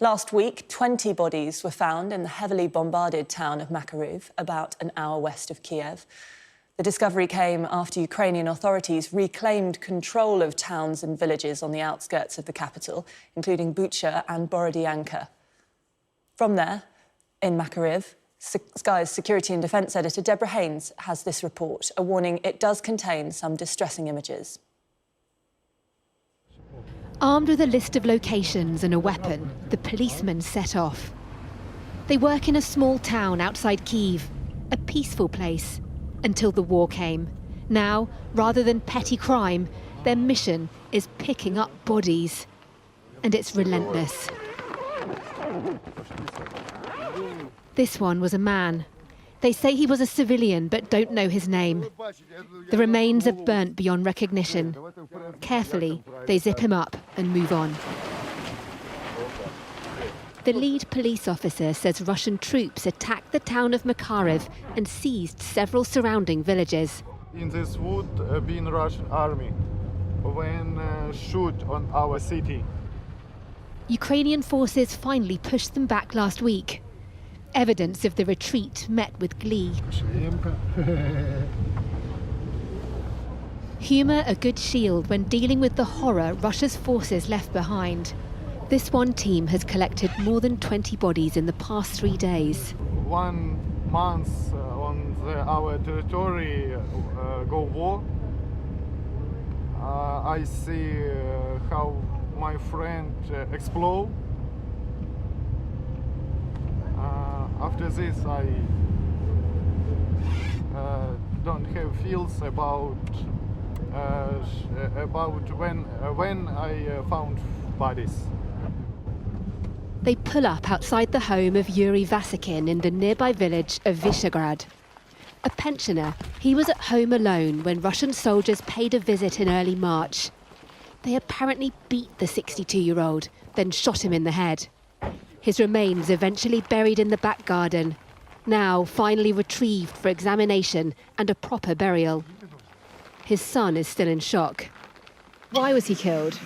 Last week, 20 bodies were found in the heavily bombarded town of Makariv, about an hour west of Kiev. The discovery came after Ukrainian authorities reclaimed control of towns and villages on the outskirts of the capital, including Bucha and Borodyanka. From there, in Makariv, Sky's security and defence editor Deborah Haynes has this report, a warning it does contain some distressing images. Armed with a list of locations and a weapon, the policemen set off. They work in a small town outside Kyiv, a peaceful place, until the war came. Now, rather than petty crime, their mission is picking up bodies. And it's relentless. This one was a man. They say he was a civilian, but don't know his name. The remains are burnt beyond recognition. Carefully, they zip him up and move on. The lead police officer says Russian troops attacked the town of Makariv and seized several surrounding villages. In this would be Russian army when shoot on our city. Ukrainian forces finally pushed them back last week. Evidence of the retreat met with glee. Humour a good shield when dealing with the horror Russia's forces left behind. This one team has collected more than 20 bodies in the past 3 days. 1 month on our territory go war. I see how my friend explode. After this, I don't have feels about when I found bodies. They pull up outside the home of Yuri Vasikin in the nearby village of Vishegrad. A pensioner, he was at home alone when Russian soldiers paid a visit in early March. They apparently beat the 62-year-old, then shot him in the head. His remains eventually buried in the back garden, now finally retrieved for examination and a proper burial. His son is still in shock. Why was he killed?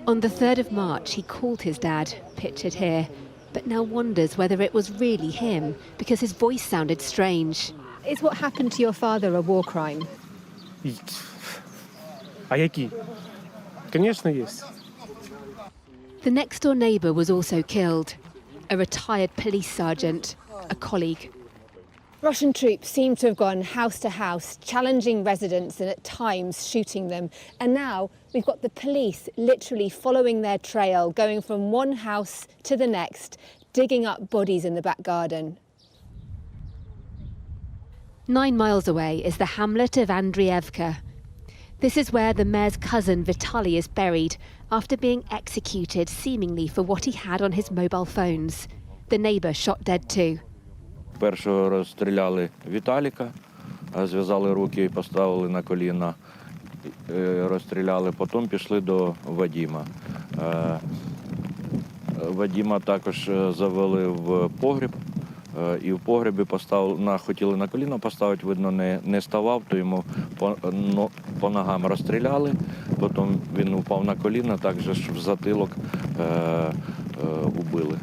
On the 3rd of March, he called his dad, pictured here, but now wonders whether it was really him because his voice sounded strange. Is what happened to your father a war crime? А які? Конечно, есть. The next-door neighbour was also killed, a retired police sergeant, a colleague. Russian troops seem to have gone house to house, challenging residents and at times shooting them. And now we've got the police literally following their trail, going from one house to the next, digging up bodies in the back garden. 9 miles away is the hamlet of Andrievka. This is where the mayor's cousin Vitaly is buried after being executed seemingly for what he had on his mobile phones. The neighbour shot dead too. Першого розстріляли Віталіка, зв'язали руки і поставили на коліна, розстріляли, потім пішли до Вадима. Вадима також завели в погріб, і в погребі хотіли на коліна поставити, видно, не ставав, то йому по ногам розстріляли, потім він упав на коліна, також в затилок убили.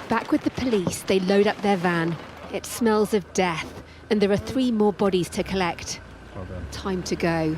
Back with the police, they load up their van. It smells of death, and there are 3 more bodies to collect. Time to go.